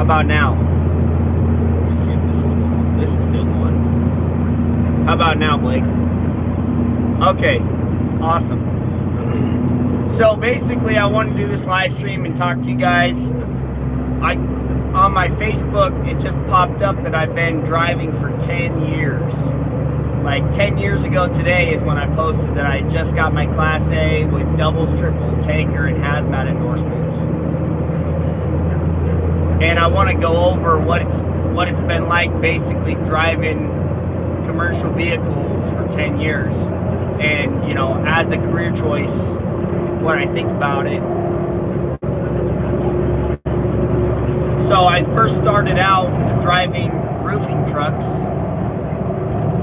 about now? This is still on. How about now, Blake? Okay, awesome. So basically, I want to do this live stream and talk to you guys. On my Facebook, it just popped up that I've been driving for 10 years. Like 10 years ago today is when I posted that I just got my Class A with double, triple tanker and hazmat endorsements. And I want to go over what it's been like basically driving commercial vehicles for 10 years. And, you know, as a career choice, what I think about it. So I first started out driving roofing trucks,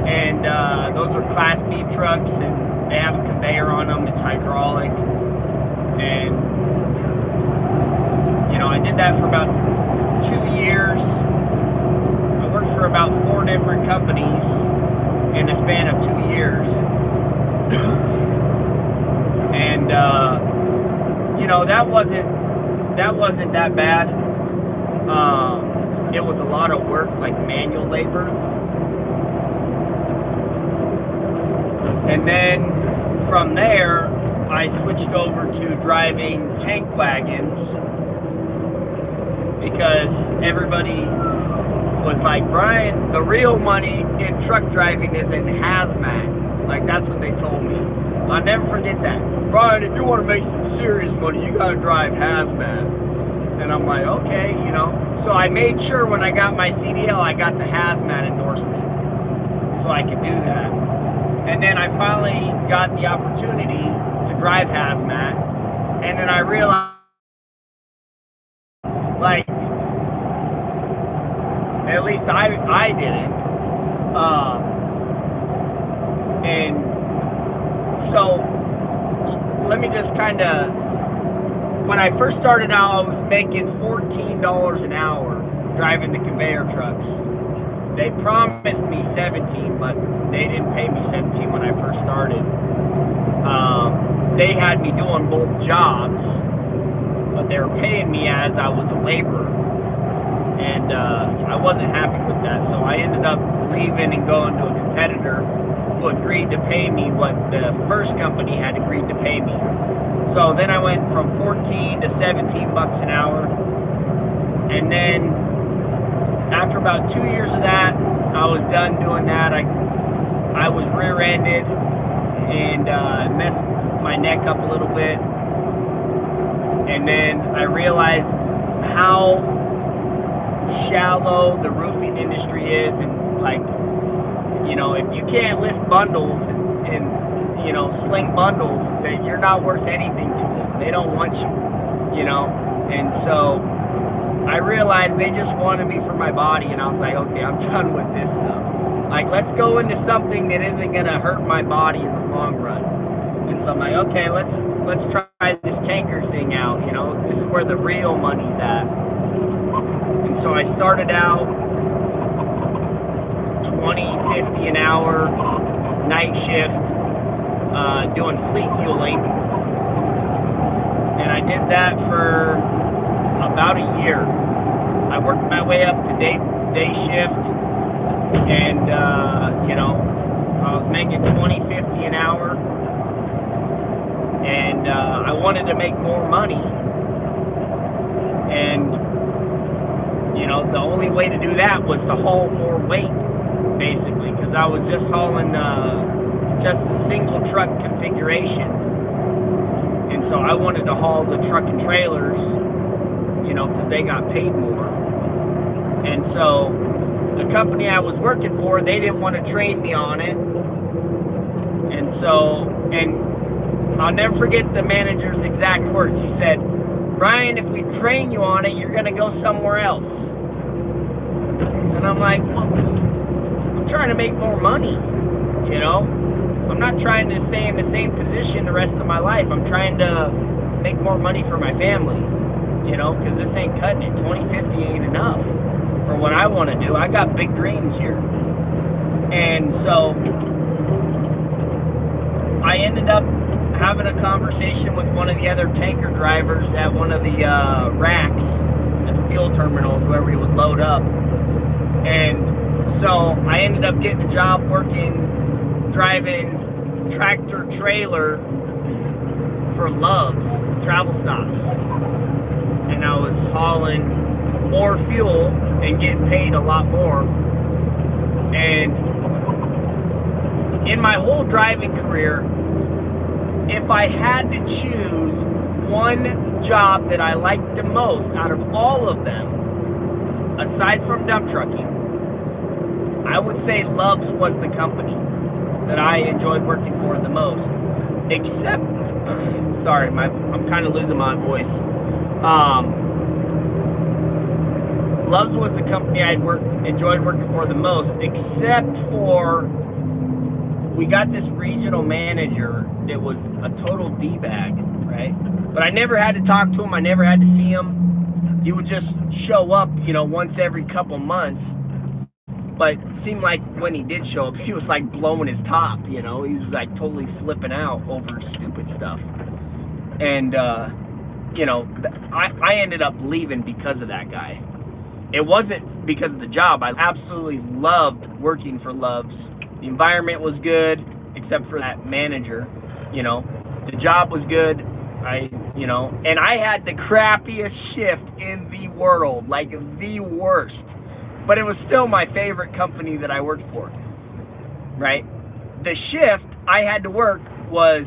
and those are Class B trucks, and they have a conveyor on them. It's hydraulic, and you know, I did that for about 2 years. I worked for about 4 different companies in the span of 2 years, and you know, that wasn't that bad. It was a lot of work, like manual labor. And then from there, I switched over to driving tank wagons because everybody was like, Brian, the real money in truck driving is in hazmat. Like, that's what they told me. I'll never forget that. Brian, if you want to make some serious money, you got to drive hazmat. And I'm like, okay, you know. So I made sure when I got my CDL, I got the hazmat endorsement so I could do that. And then I finally got the opportunity to drive hazmat. And then I realized, like, at least I did it. And so let me just kind of, when I first started out, I was making $14 an hour driving the conveyor trucks. They promised me 17, but they didn't pay me 17 when I first started. They had me doing both jobs, but they were paying me as I was a laborer. And I wasn't happy with that, so I ended up leaving and going to a competitor who agreed to pay me what the first company had agreed to pay me. So then I went from 14 to 17 bucks an hour, and then after about 2 years of that, I was done doing that. I was rear-ended and messed my neck up a little bit, and then I realized how shallow the roofing industry is, and like, you know, if you can't lift bundles and you know, sling bundles, that you're not worth anything to them. They don't want you, you know. And so I realized they just wanted me for my body, and I was like, okay, I'm done with this stuff. Like, let's go into something that isn't gonna hurt my body in the long run. And so I'm like, okay, let's try this tanker thing out, you know. This is where the real money's at. And so I started out $20.50 an hour, night shift, doing fleet fueling, and I did that for about a year. I worked my way up to day shift, and you know, I was making $20.50 an hour, and I wanted to make more money, and you know, the only way to do that was to haul more weight, basically, because I was just hauling just a single truck configuration, and so I wanted to haul the truck and trailers, you know, because they got paid more. And so the company I was working for, they didn't want to train me on it, and so, and I'll never forget the manager's exact words. He said, Brian, if we train you on it, you're going to go somewhere else. And I'm like, well, I'm trying to make more money, you know. I'm not trying to stay in the same position the rest of my life. I'm trying to make more money for my family, you know, because this ain't cutting it. $20.50 ain't enough for what I want to do. I got big dreams here. And so I ended up having a conversation with one of the other tanker drivers at one of the racks. fuel terminals wherever he would load up. And so I ended up getting a job driving tractor trailer for Love's travel stops. And I was hauling more fuel and getting paid a lot more. And in my whole driving career, if I had to choose one job that I liked the most out of all of them, aside from dump trucking, I would say Love's was the company that I enjoyed working for the most. Except, sorry, I'm kind of losing my voice. Love's was the company I enjoyed working for the most, except for we got this regional manager that was a total D-bag, right? But I never had to talk to him. I never had to see him. He would just show up, you know, once every couple months. But it seemed like when he did show up, he was like blowing his top, you know? He was like totally flipping out over stupid stuff. And, you know, I ended up leaving because of that guy. It wasn't because of the job. I absolutely loved working for Love's. The environment was good, except for that manager, you know. The job was good, you know, and I had the crappiest shift in the world, like the worst. But it was still my favorite company that I worked for, right? The shift I had to work was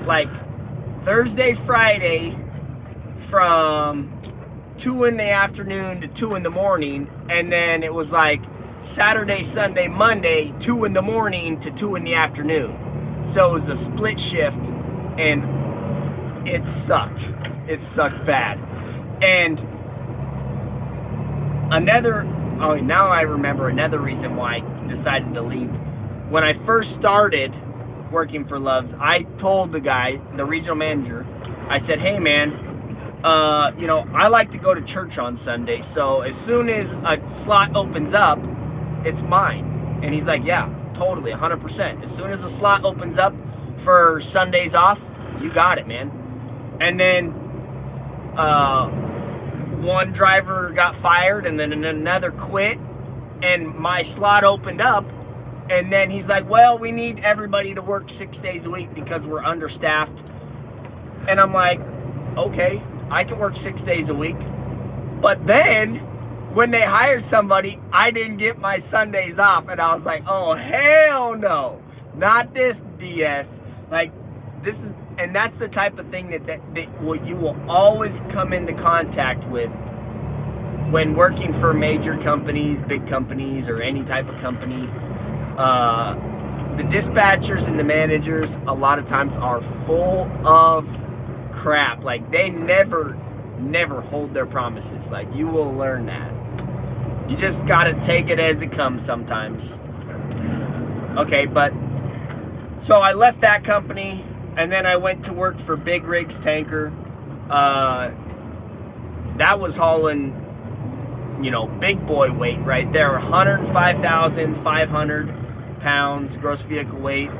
like Thursday, Friday from 2 in the afternoon to 2 in the morning, and then it was like Saturday, Sunday, Monday, 2 in the morning to 2 in the afternoon. So it was a split shift, and it sucked. It sucked bad. And now I remember another reason why I decided to leave. When I first started working for Love's, I told the guy, the regional manager, I said, hey man, you know, I like to go to church on Sunday, so as soon as a slot opens up, it's mine. And he's like, yeah, totally, 100%. As soon as a slot opens up for Sundays off, you got it, man. And then one driver got fired, and then another quit, and my slot opened up, and then he's like, well, we need everybody to work 6 days a week because we're understaffed. And I'm like, okay, I can work 6 days a week. But then when they hired somebody, I didn't get my Sundays off, and I was like, oh, hell no, not this DS. Like, this is, and that's the type of thing that you will always come into contact with when working for major companies, big companies, or any type of company. The dispatchers and the managers a lot of times are full of crap. Like, they never hold their promises. Like, you will learn that. You just gotta take it as it comes sometimes. Okay, but so I left that company, and then I went to work for Big Rigs Tanker. That was hauling, you know, big boy weight right there, 105,500 pounds gross vehicle weight.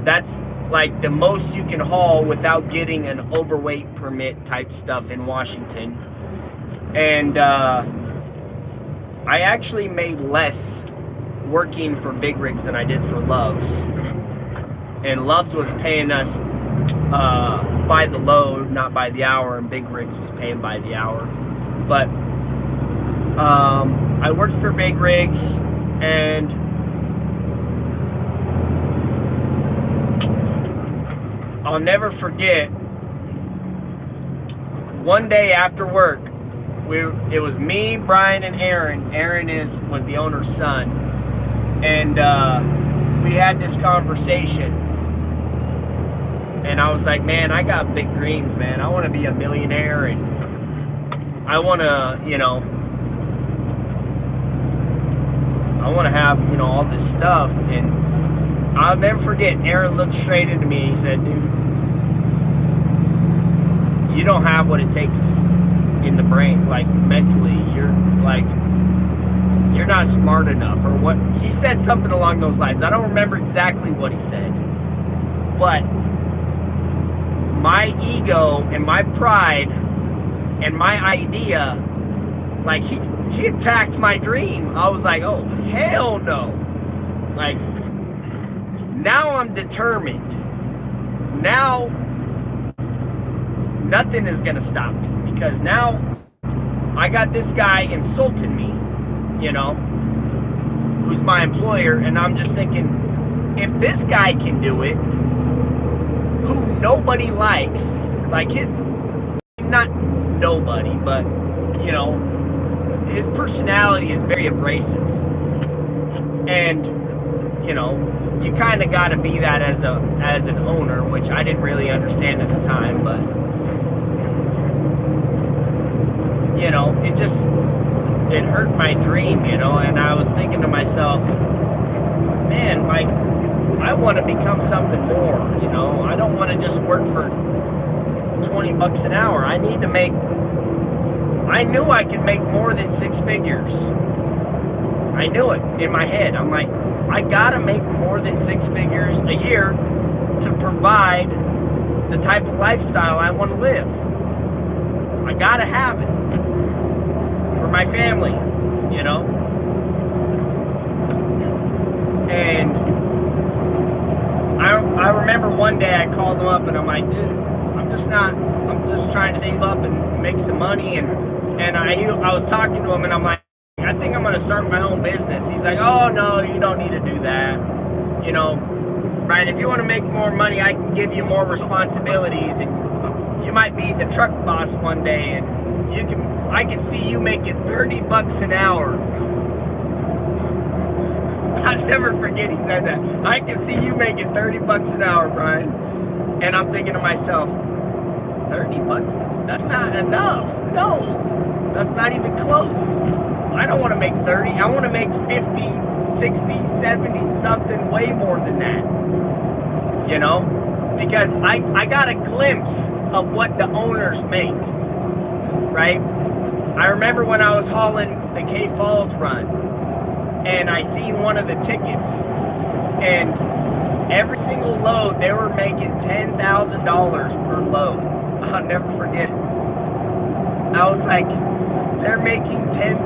That's like the most you can haul without getting an overweight permit type stuff in Washington. And I actually made less working for Big Rigs than I did for Love's. And Love's was paying us by the load, not by the hour, and Big Rigs was paying by the hour. But I worked for Big Rigs, and I'll never forget, one day after work, it was me, Brian, and Aaron. Aaron was the owner's son. And we had this conversation. And I was like, man, I got big dreams, man. I want to be a millionaire, and I want to, you know, I want to have, you know, all this stuff. And I'll never forget, Aaron looked straight into me. He said, dude, you don't have what it takes in the brain, like mentally. You're not smart enough, or what. He said something along those lines. I don't remember exactly what he said. But my ego and my pride And my idea, like, she attacked my dream. I was like, oh, hell no. Like, now I'm determined. Now, nothing is going to stop me. Because now, I got this guy insulting me, you know, who's my employer. And I'm just thinking, if this guy can do it, who nobody likes, like not nobody, but, you know, his personality is very abrasive. And, you know, you kind of got to be that as an owner, which I didn't really understand at the time, but, you know, it hurt my dream, you know, and I was thinking to myself, man, like, I want to become something more, you know. I don't want to just work for $20 an hour. I need to make, I knew I could make more than 6 figures. I knew it in my head. I'm like, I gotta make more than 6 figures a year to provide the type of lifestyle I want to live. I gotta have it for my family, you know. And I remember one day I called him up and I'm like, dude, I'm just trying to save up and make some money. And I was talking to him and I'm like, I think I'm going to start my own business. He's like, oh, no, you don't need to do that. You know, right, if you want to make more money, I can give you more responsibilities. And you might be the truck boss one day, and I can see you making $30 an hour. I'll never forget he said that. I can see you making $30 an hour, Brian. And I'm thinking to myself, $30? That's not enough. No, that's not even close. I don't want to make 30. I want to make 50, 60, 70, something way more than that. You know? Because I got a glimpse of what the owners make. Right? I remember when I was hauling the Cape Falls run, and I seen one of the tickets, and every single load, they were making $10,000 per load. I'll never forget it. I was like, they're making 10,000.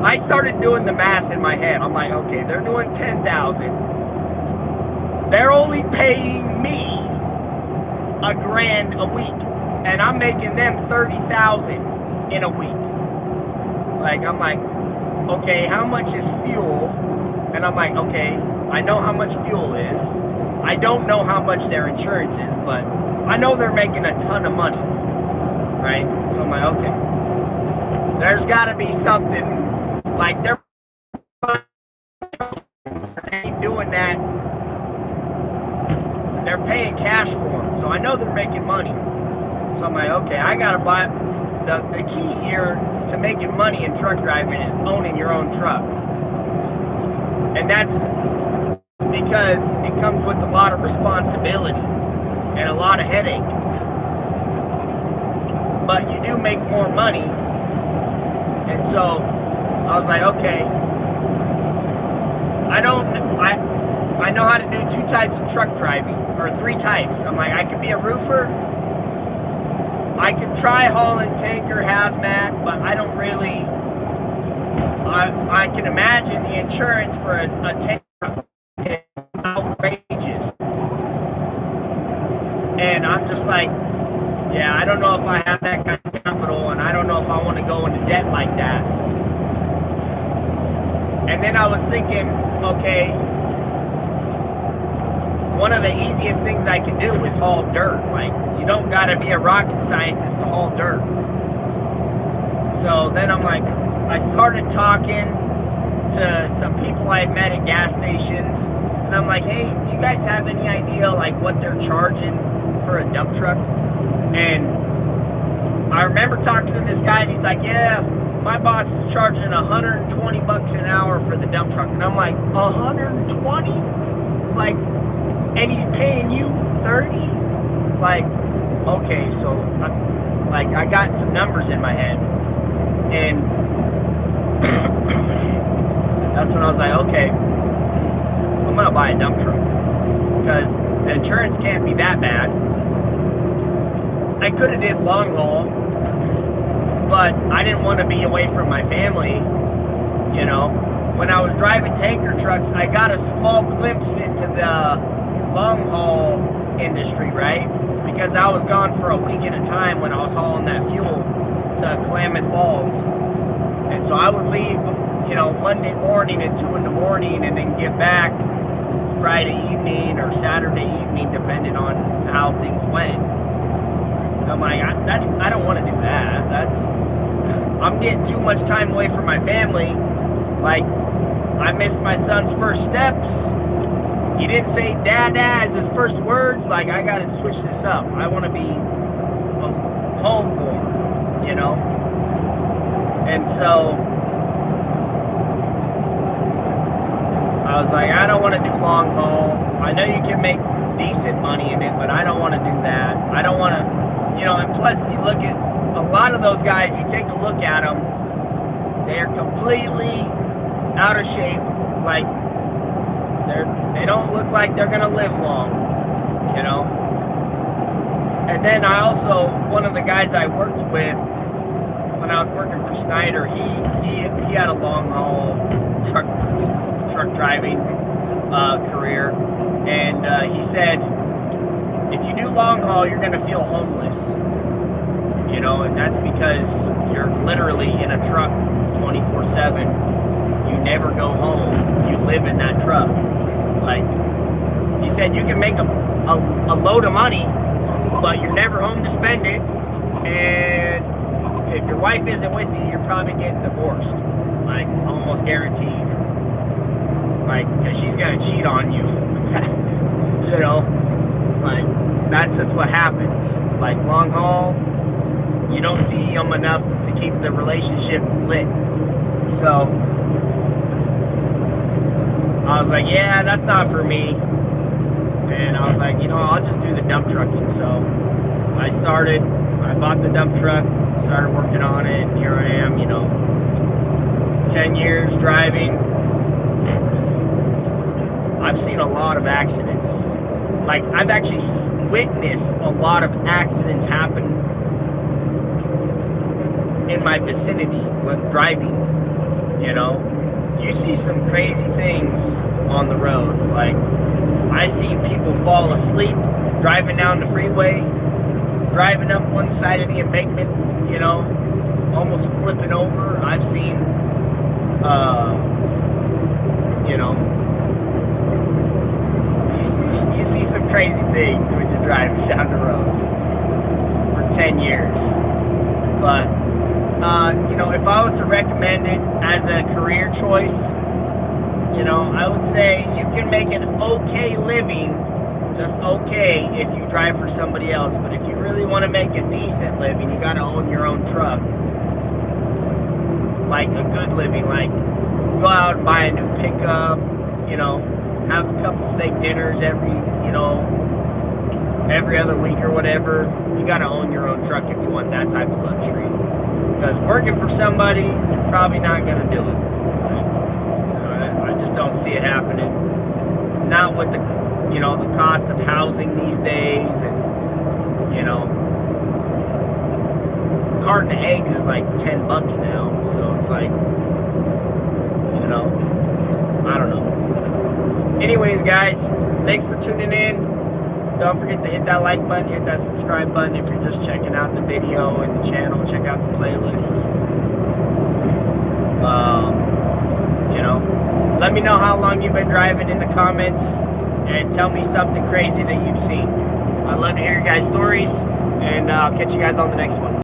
I started doing the math in my head. I'm like, okay, they're doing 10,000. They're only paying me $1,000 a week, and I'm making them 30,000 in a week. Like, I'm like, okay, how much is fuel? And I'm like, okay, I know how much fuel is. I don't know how much their insurance is, but I know they're making a ton of money, right? So I'm like, okay, there's got to be something, like they're doing that. They're paying cash for them, so I know they're making money. So I'm like, okay, I got to buy. The key here to making money in truck driving is owning your own truck. And that's because it comes with a lot of responsibility and a lot of headache. But you do make more money. And so I was like, okay, I know how to do 2 types of truck driving, or 3 types. I'm like, I could be a roofer. I could try hauling tanker, hazmat, but I don't really, I can imagine the insurance for a tanker is outrageous. And I'm just like, yeah, I don't know if I have that kind of capital, and I don't know if I want to go into debt like that. And then I was thinking, okay, one of the easiest things I can do is haul dirt. Like, you don't got to be a rocket scientist to haul dirt. So then I'm like, I started talking to some people I met at gas stations, and I'm like, hey, do you guys have any idea, like, what they're charging for a dump truck? And I remember talking to this guy, and he's like, yeah, my boss is charging $120 an hour for the dump truck. And I'm like, 120? Like, and he's paying you 30? Like, okay, so, I got some numbers in my head, and that's when I was like, okay, I'm gonna buy a dump truck, because the insurance can't be that bad. I could have did long haul, but I didn't want to be away from my family, you know. When I was driving tanker trucks, I got a small glimpse into the long haul industry, right? Because I was gone for a week at a time when I was hauling that fuel to Klamath Falls. And so I would leave, you know, Monday morning at 2 in the morning and then get back Friday evening or Saturday evening, depending on how things went. I'm like, I don't want to do that. I'm getting too much time away from my family. Like, I missed my son's first steps. He didn't say Dada as his first words. Like, I got to switch this up. I want to be home for him, you know? And so I was like, I don't want to do long haul. I know you can make decent money in it, but I don't want to do that. I don't want to, you know, and plus you look at a lot of those guys, you take a look at them, they're completely out of shape. Like, they don't look like they're going to live long, you know. And then I also, one of the guys I worked with when I was working for Snyder, he had a long haul truck driving career, and he said, if you do long haul, you're going to feel homeless, you know, and that's because you're literally in a truck 24/7. You never go home. You live in that truck. Like, he said, you can make a load of money, but you're never home to spend it, and if your wife isn't with you, you're probably getting divorced, like, almost guaranteed. Like, because she's going to cheat on you, you know, like, that's just what happens. Like, long haul, you don't see them enough to keep the relationship lit. So I was like, yeah, that's not for me. And I was like, you know, I'll just do the dump trucking. So I bought the dump truck, started working on it, and here I am, you know, 10 years driving. I've seen a lot of accidents. Like, I've actually witnessed a lot of accidents happen in my vicinity with driving, you know. You see some crazy things on the road. Like, I see people fall asleep driving down the freeway, driving up one side of the embankment, you know, almost flipping over. I've seen, you know, you see some crazy things when you're driving down the road for 10 years. But, you know, if I was to recommend it as a career choice, you know, I would say you can make an okay living, just okay, if you drive for somebody else. But if you really want to make a decent living, you got to own your own truck. Like a good living, like go out and buy a new pickup, you know, have a couple steak dinners every other week or whatever. You got to own your own truck if you want that type of luxury. Because working for somebody is probably not going to do it. I just don't see it happening. Not with the, you know, the cost of housing these days, and, you know, a carton of eggs is like $10 now. So it's like, you know, I don't know. Anyways, guys, thanks for tuning in. Don't forget to hit that like button, hit that subscribe button if you're just checking out the video and the channel. Check out the playlist. You know, let me know how long you've been driving in the comments, and tell me something crazy that you've seen. I'd love to hear your guys' stories, and I'll catch you guys on the next one.